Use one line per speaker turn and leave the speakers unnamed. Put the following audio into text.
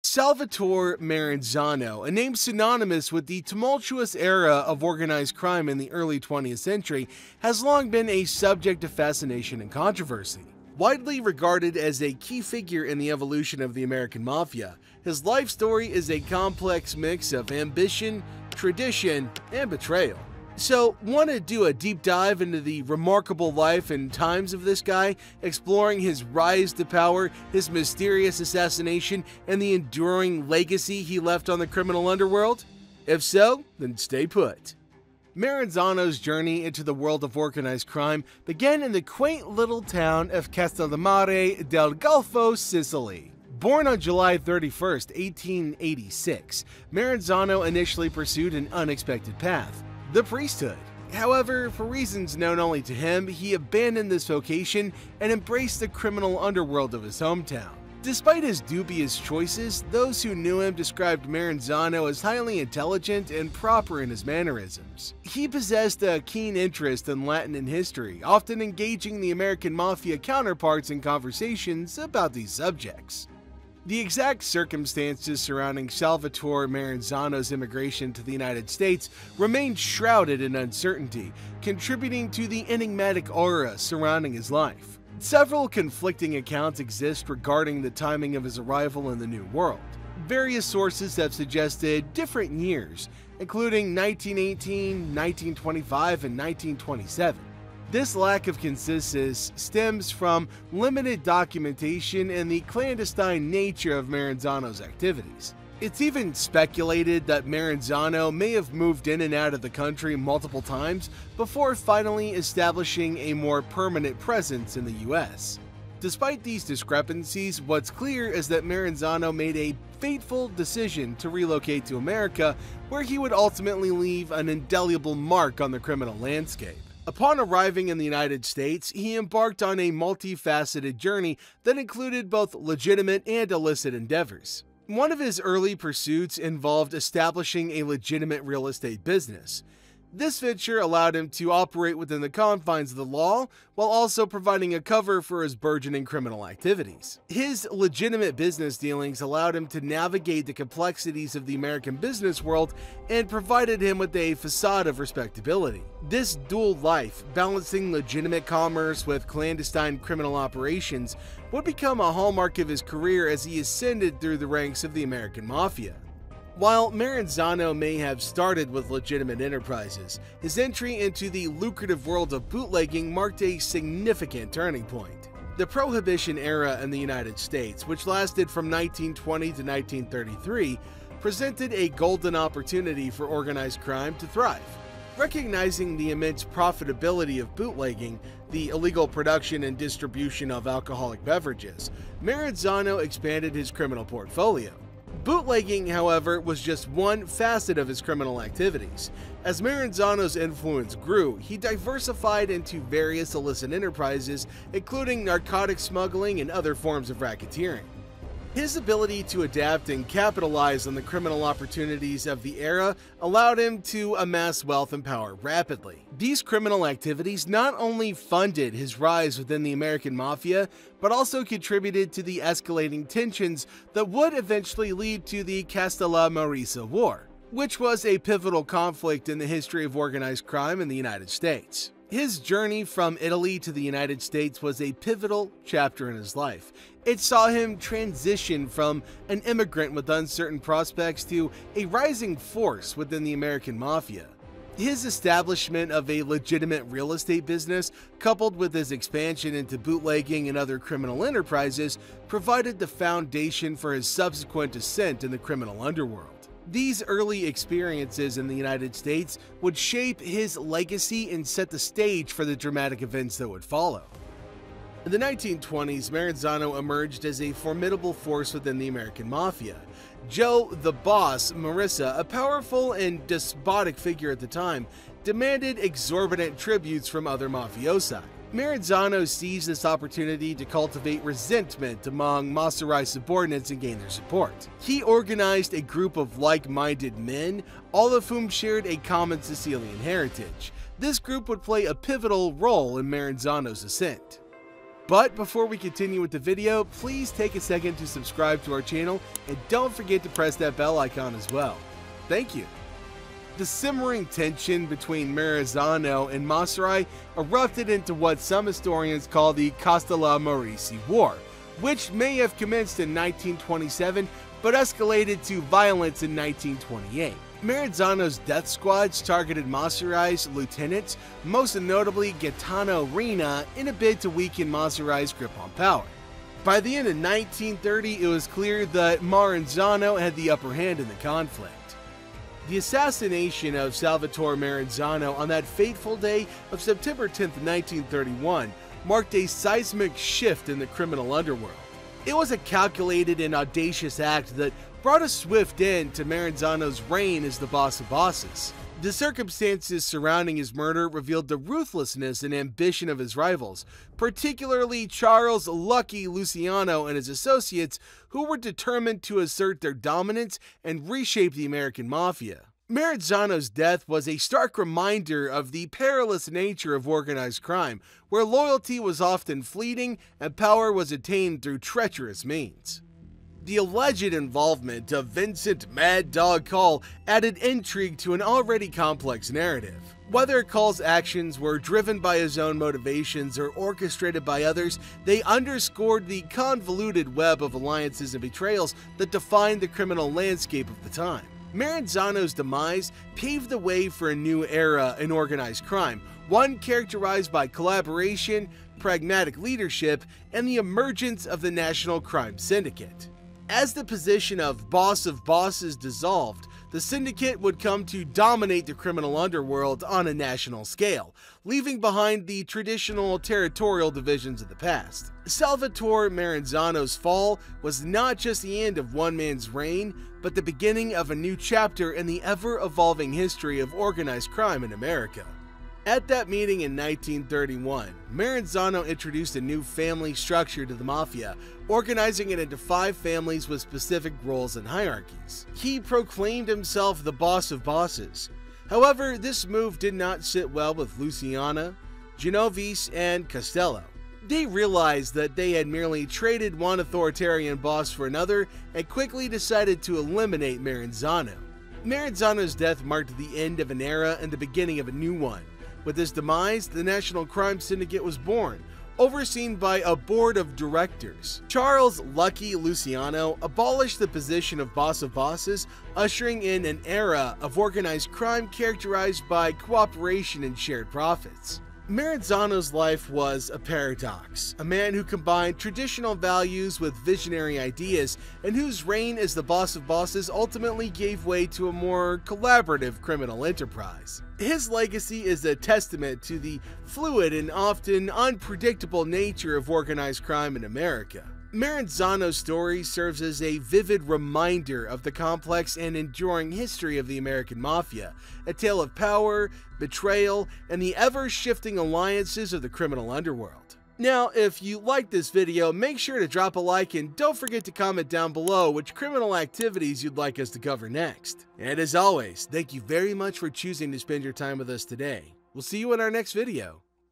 Salvatore Maranzano, a name synonymous with the tumultuous era of organized crime in the early 20th century, has long been a subject of fascination and controversy. Widely regarded as a key figure in the evolution of the American Mafia, his life story is a complex mix of ambition, tradition, and betrayal. So, want to do a deep dive into the remarkable life and times of this guy, exploring his rise to power, his mysterious assassination, and the enduring legacy he left on the criminal underworld? If so, then stay put. Maranzano's journey into the world of organized crime began in the quaint little town of Castellammare del Golfo, Sicily. Born on July 31, 1886, Maranzano initially pursued an unexpected path: the priesthood. However, for reasons known only to him, he abandoned this vocation and embraced the criminal underworld of his hometown. Despite his dubious choices, those who knew him described Maranzano as highly intelligent and proper in his mannerisms. He possessed a keen interest in Latin and history, often engaging the American Mafia counterparts in conversations about these subjects. The exact circumstances surrounding Salvatore Maranzano's immigration to the United States remain shrouded in uncertainty, contributing to the enigmatic aura surrounding his life. Several conflicting accounts exist regarding the timing of his arrival in the New World. Various sources have suggested different years, including 1918, 1925, and 1927. This lack of consensus stems from limited documentation and the clandestine nature of Maranzano's activities. It's even speculated that Maranzano may have moved in and out of the country multiple times before finally establishing a more permanent presence in the US. Despite these discrepancies, what's clear is that Maranzano made a fateful decision to relocate to America, where he would ultimately leave an indelible mark on the criminal landscape. Upon arriving in the United States, he embarked on a multifaceted journey that included both legitimate and illicit endeavors. One of his early pursuits involved establishing a legitimate real estate business. This venture allowed him to operate within the confines of the law, while also providing a cover for his burgeoning criminal activities. His legitimate business dealings allowed him to navigate the complexities of the American business world and provided him with a facade of respectability. This dual life, balancing legitimate commerce with clandestine criminal operations, would become a hallmark of his career as he ascended through the ranks of the American Mafia. While Maranzano may have started with legitimate enterprises, his entry into the lucrative world of bootlegging marked a significant turning point. The Prohibition era in the United States, which lasted from 1920 to 1933, presented a golden opportunity for organized crime to thrive. Recognizing the immense profitability of bootlegging, the illegal production and distribution of alcoholic beverages, Maranzano expanded his criminal portfolio. Bootlegging, however, was just one facet of his criminal activities. As Maranzano's influence grew, he diversified into various illicit enterprises, including narcotic smuggling and other forms of racketeering. His ability to adapt and capitalize on the criminal opportunities of the era allowed him to amass wealth and power rapidly. These criminal activities not only funded his rise within the American Mafia, but also contributed to the escalating tensions that would eventually lead to the Castellammarese War, which was a pivotal conflict in the history of organized crime in the United States. His journey from Italy to the United States was a pivotal chapter in his life. It saw him transition from an immigrant with uncertain prospects to a rising force within the American Mafia. His establishment of a legitimate real estate business, coupled with his expansion into bootlegging and other criminal enterprises, provided the foundation for his subsequent ascent in the criminal underworld. These early experiences in the United States would shape his legacy and set the stage for the dramatic events that would follow. In the 1920s, Maranzano emerged as a formidable force within the American Mafia. Joe the Boss Marissa, a powerful and despotic figure at the time, demanded exorbitant tributes from other mafiosi. Maranzano seized this opportunity to cultivate resentment among Maserai subordinates and gain their support. He organized a group of like-minded men, all of whom shared a common Sicilian heritage. This group would play a pivotal role in Maranzano's ascent. But before we continue with the video, please take a second to subscribe to our channel and don't forget to press that bell icon as well. Thank you. The simmering tension between Maranzano and Maserai erupted into what some historians call the Castellammarese War, which may have commenced in 1927 but escalated to violence in 1928. Maranzano's death squads targeted Maserai's lieutenants, most notably Gaetano Riina, in a bid to weaken Maserai's grip on power. By the end of 1930, it was clear that Maranzano had the upper hand in the conflict. The assassination of Salvatore Maranzano on that fateful day of September 10, 1931, marked a seismic shift in the criminal underworld. It was a calculated and audacious act that brought a swift end to Maranzano's reign as the boss of bosses. The circumstances surrounding his murder revealed the ruthlessness and ambition of his rivals, particularly Charles "Lucky" Luciano and his associates, who were determined to assert their dominance and reshape the American Mafia. Maranzano's death was a stark reminder of the perilous nature of organized crime, where loyalty was often fleeting and power was attained through treacherous means. The alleged involvement of Vincent "Mad Dog" Call added intrigue to an already complex narrative. Whether Call's actions were driven by his own motivations or orchestrated by others, they underscored the convoluted web of alliances and betrayals that defined the criminal landscape of the time. Maranzano's demise paved the way for a new era in organized crime, one characterized by collaboration, pragmatic leadership, and the emergence of the National Crime Syndicate. As the position of boss of bosses dissolved, the syndicate would come to dominate the criminal underworld on a national scale, leaving behind the traditional territorial divisions of the past. Salvatore Maranzano's fall was not just the end of one man's reign, but the beginning of a new chapter in the ever-evolving history of organized crime in America. At that meeting in 1931, Maranzano introduced a new family structure to the Mafia, organizing it into 5 families with specific roles and hierarchies. He proclaimed himself the boss of bosses. However, this move did not sit well with Luciana, Genovese, and Castello. They realized that they had merely traded one authoritarian boss for another and quickly decided to eliminate Maranzano. Maranzano's death marked the end of an era and the beginning of a new one. With his demise, the National Crime Syndicate was born, overseen by a board of directors. Charles "Lucky" Luciano abolished the position of boss of bosses, ushering in an era of organized crime characterized by cooperation and shared profits. Maranzano's life was a paradox, a man who combined traditional values with visionary ideas, and whose reign as the boss of bosses ultimately gave way to a more collaborative criminal enterprise. His legacy is a testament to the fluid and often unpredictable nature of organized crime in America. Maranzano's story serves as a vivid reminder of the complex and enduring history of the American Mafia, a tale of power, betrayal, and the ever-shifting alliances of the criminal underworld. Now, if you liked this video, make sure to drop a like and don't forget to comment down below which criminal activities you'd like us to cover next. And as always, thank you very much for choosing to spend your time with us today. We'll see you in our next video.